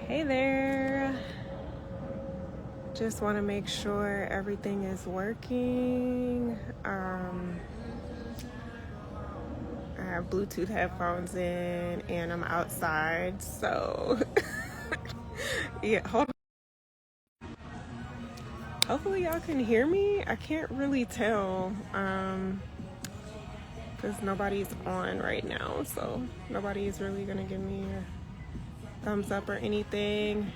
Hey there. Just want to make sure everything is working. I have Bluetooth headphones in and I'm outside, so yeah, hold on. Hopefully y'all can hear me. I can't really tell because nobody's on right now, so nobody's really gonna give me a thumbs up or anything.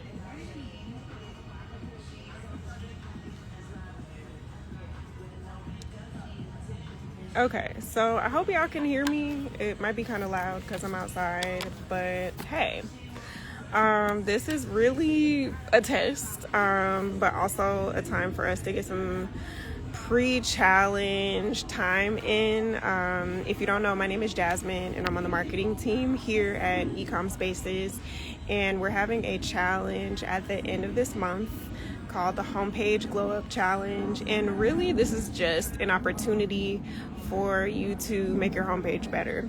Okay, so I hope y'all can hear me. It might be kind of loud because I'm outside, but hey, this is really a test, but also a time for us to get some pre-challenge time in. If you don't know, my name is Jasmine and I'm on the marketing team here at Ecom Spaces, and we're having a challenge at the end of this month called the Homepage Glow Up Challenge. And really, this is just an opportunity for you to make your homepage better.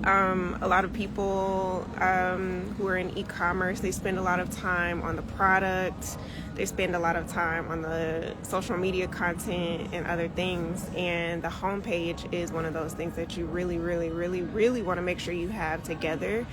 A lot of people who are in e-commerce, they spend a lot of time on the product, they spend a lot of time on the social media content and other things, and the homepage is one of those things that you really want to make sure you have together,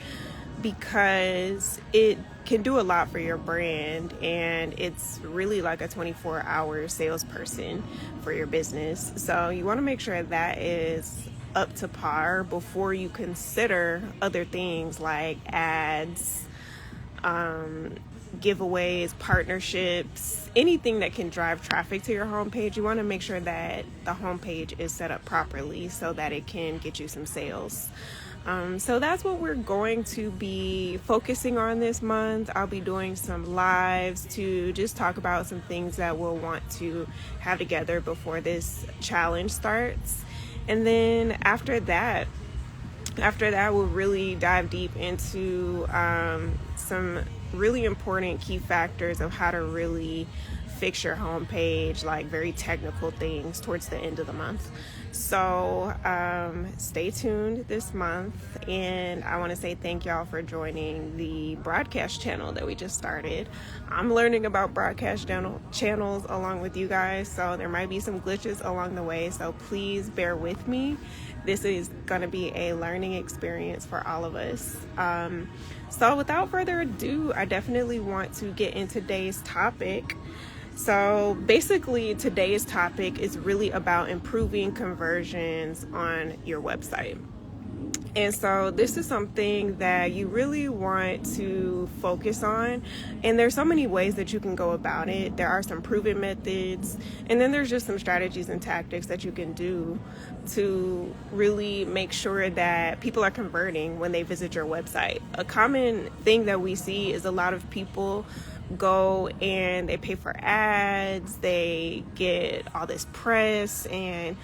because it can do a lot for your brand, and it's really like a 24-hour salesperson for your business. So you want to make sure that is up to par before you consider other things like ads, giveaways, partnerships, anything that can drive traffic to your homepage. You want to make sure that the homepage is set up properly so that it can get you some sales. So that's what we're going to be focusing on this month. I'll be doing some lives to just talk about some things that we'll want to have together before this challenge starts. And then after that, we'll really dive deep into some really important key factors of how to really fix your homepage, like very technical things towards the end of the month. So stay tuned this month, and I want to say thank y'all for joining the broadcast channel that we just started. I'm learning about broadcast channels along with you guys, so there might be some glitches along the way, so please bear with me. This is going to be a learning experience for all of us. So without further ado, I definitely want to get into today's topic. So basically, today's topic is really about improving conversions on your website. And so this is something that you really want to focus on. And there's so many ways that you can go about it. There are some proven methods, and then there's just some strategies and tactics that you can do to really make sure that people are converting when they visit your website. A common thing that we see is a lot of people go and they pay for ads, they get all this press, and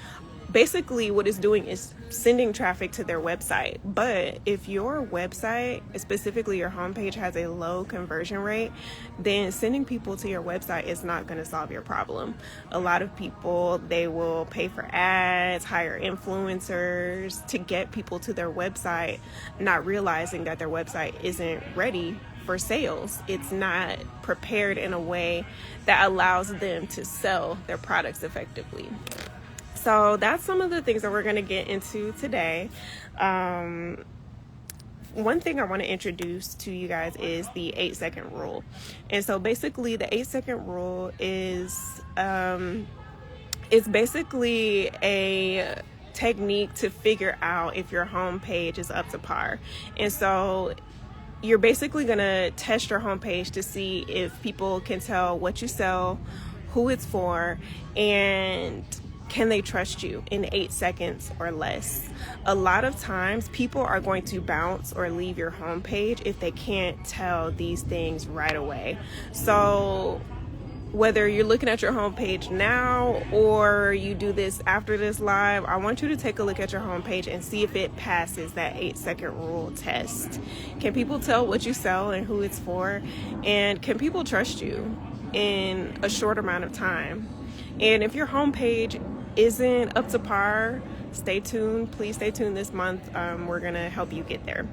basically what it's doing is sending traffic to their website. But if your website, specifically your homepage, has a low conversion rate, then sending people to your website is not going to solve your problem. A lot of people, they will pay for ads, hire influencers to get people to their website, not realizing that their website isn't ready for sales. It's not prepared in a way that allows them to sell their products effectively. So that's some of the things that we're going to get into today. One thing I want to introduce to you guys is the 8-second rule. And so basically the 8-second rule is it's basically a technique to figure out if your homepage is up to par. And so you're basically going to test your homepage to see if people can tell what you sell, who it's for, and can they trust you in 8 seconds or less. A lot of times people are going to bounce or leave your homepage if they can't tell these things right away. So whether you're looking at your homepage now or you do this after this live, I want you to take a look at your homepage and see if it passes that 8-second rule test. Can people tell what you sell and who it's for? And can people trust you in a short amount of time? And if your homepage isn't up to par, stay tuned. Please stay tuned this month. We're going to help you get there.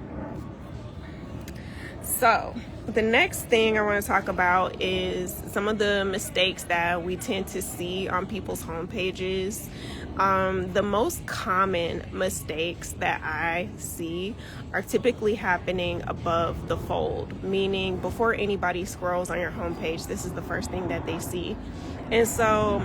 So the next thing I want to talk about is some of the mistakes that we tend to see on people's homepages. The most common mistakes that I see are typically happening above the fold, meaning before anybody scrolls on your homepage, this is the first thing that they see. And so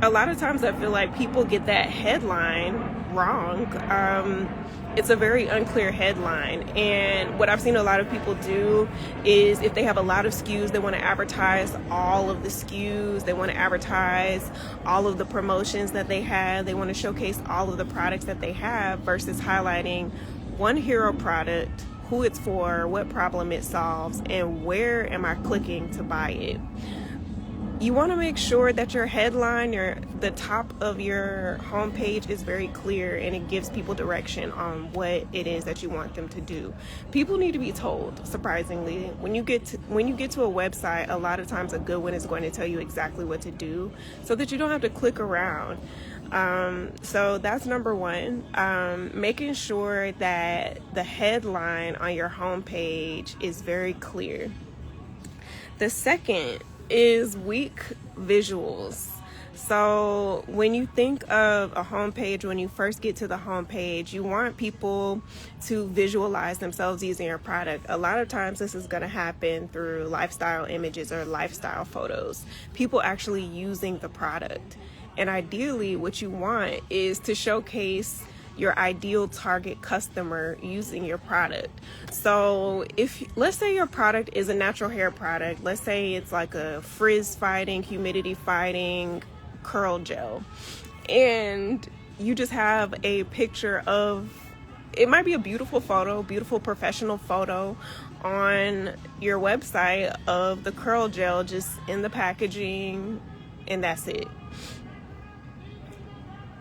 a lot of times I feel like people get that headline wrong. It's a very unclear headline, and what I've seen a lot of people do is if they have a lot of SKUs, they want to advertise all of the SKUs, they want to advertise all of the promotions that they have, they want to showcase all of the products that they have versus highlighting one hero product, who it's for, what problem it solves, and where am I clicking to buy it. You want to make sure that your headline, the top of your homepage is very clear and it gives people direction on what it is that you want them to do. People need to be told, surprisingly. When you get to a website, a lot of times a good one is going to tell you exactly what to do so that you don't have to click around. So that's number one, making sure that the headline on your homepage is very clear. The second is weak visuals. So when you think of a homepage, when you first get to the homepage, you want people to visualize themselves using your product. A lot of times this is going to happen through lifestyle images or lifestyle photos, people actually using the product. And ideally what you want is to showcase your ideal target customer using your product. So if, let's say your product is a natural hair product, let's say it's like a frizz fighting, humidity fighting curl gel, and you just have a picture of, it might be a beautiful photo, beautiful professional photo on your website of the curl gel just in the packaging, and that's it.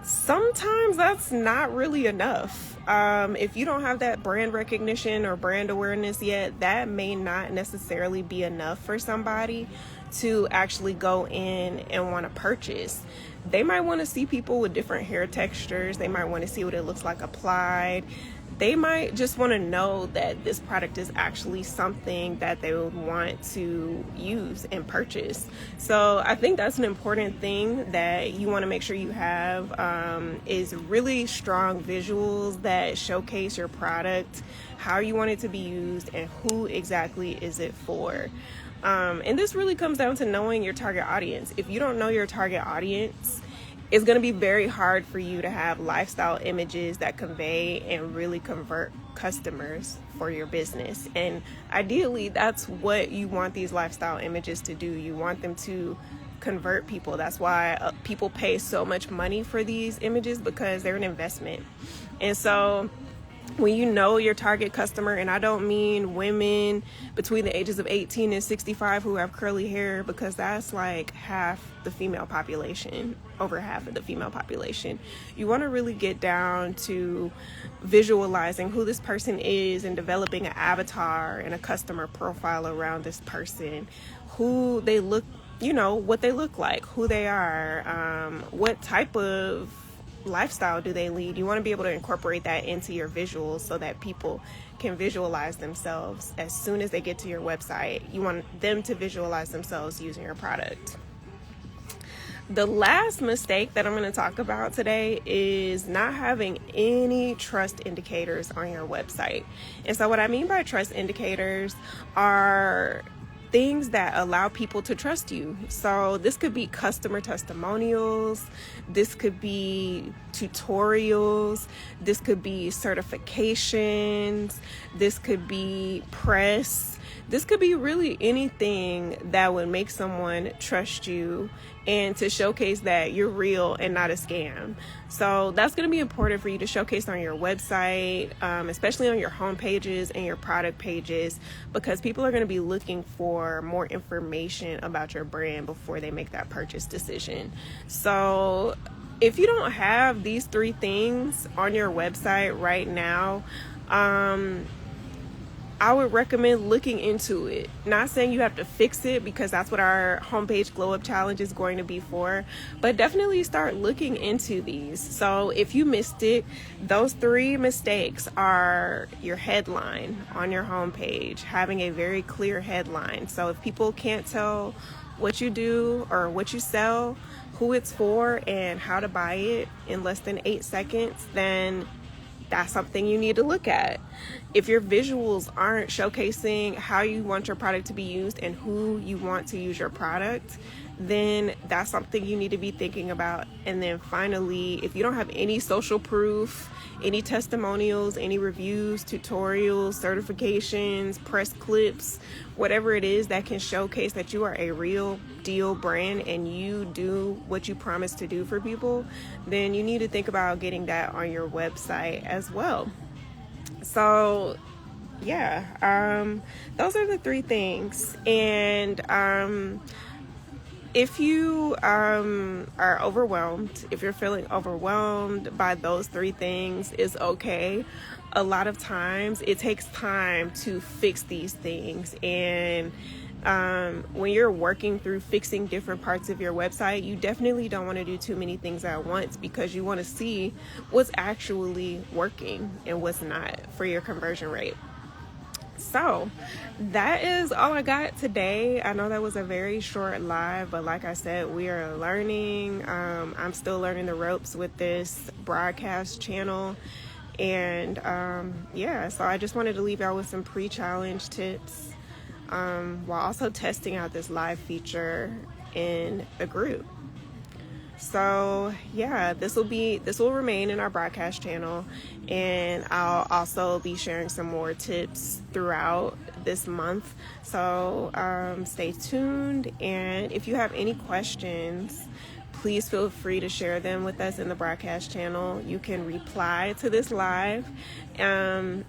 Sometimes that's not really enough. If you don't have that brand recognition or brand awareness yet, that may not necessarily be enough for somebody to actually go in and want to purchase. They might want to see people with different hair textures. They might want to see what it looks like applied. They might just want to know that this product is actually something that they would want to use and purchase. So I think that's an important thing that you want to make sure you have, is really strong visuals that showcase your product, how you want it to be used, and who exactly is it for. And this really comes down to knowing your target audience. If you don't know your target audience, it's going to be very hard for you to have lifestyle images that convey and really convert customers for your business. And ideally, that's what you want these lifestyle images to do. You want them to convert people. That's why people pay so much money for these images, because they're an investment. And so when you know your target customer, and I don't mean women between the ages of 18 and 65 who have curly hair, because that's like half the female population, over half of the female population. You want to really get down to visualizing who this person is and developing an avatar and a customer profile around this person, who they look, you know, what they look like, who they are, what type of lifestyle do they lead. You want to be able to incorporate that into your visuals so that people can visualize themselves as soon as they get to your website. You want them to visualize themselves using your product. The last mistake that I'm going to talk about today is not having any trust indicators on your website. And so what I mean by trust indicators are things that allow people to trust you. So this could be customer testimonials, this could be tutorials, this could be certifications, this could be press, this could be really anything that would make someone trust you and to showcase that you're real and not a scam. So that's going to be important for you to showcase on your website, especially on your home pages and your product pages, because people are going to be looking for more information about your brand before they make that purchase decision. So if you don't have these three things on your website right now, I would recommend looking into it. Not saying you have to fix it, because that's what our homepage glow up challenge is going to be for, but definitely start looking into these. So if you missed it, those 3 mistakes are your headline on your homepage, having a very clear headline. So if people can't tell what you do or what you sell, who it's for, and how to buy it in less than 8 seconds, then that's something you need to look at. If your visuals aren't showcasing how you want your product to be used and who you want to use your product, then that's something you need to be thinking about. And then finally, if you don't have any social proof, any testimonials, any reviews, tutorials, certifications, press clips, whatever it is that can showcase that you are a real deal brand and you do what you promise to do for people, then you need to think about getting that on your website as well. So yeah, those are the 3 things. And if you are overwhelmed, if you're feeling overwhelmed by those 3 things, it's okay. A lot of times it takes time to fix these things. And when you're working through fixing different parts of your website, you definitely don't want to do too many things at once, because you want to see what's actually working and what's not for your conversion rate. So that is all I got today. I know that was a very short live, but like I said, we are learning. I'm still learning the ropes with this broadcast channel. And yeah, so I just wanted to leave y'all with some pre-challenge tips, while also testing out this live feature in the group. So yeah, this will remain in our broadcast channel, and I'll also be sharing some more tips throughout this month. So stay tuned, and if you have any questions, please feel free to share them with us in the broadcast channel. You can reply to this live, and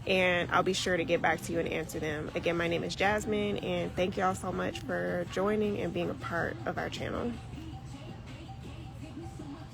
I'll be sure to get back to you and answer them. Again, my name is Jasmine, and thank y'all so much for joining and being a part of our channel.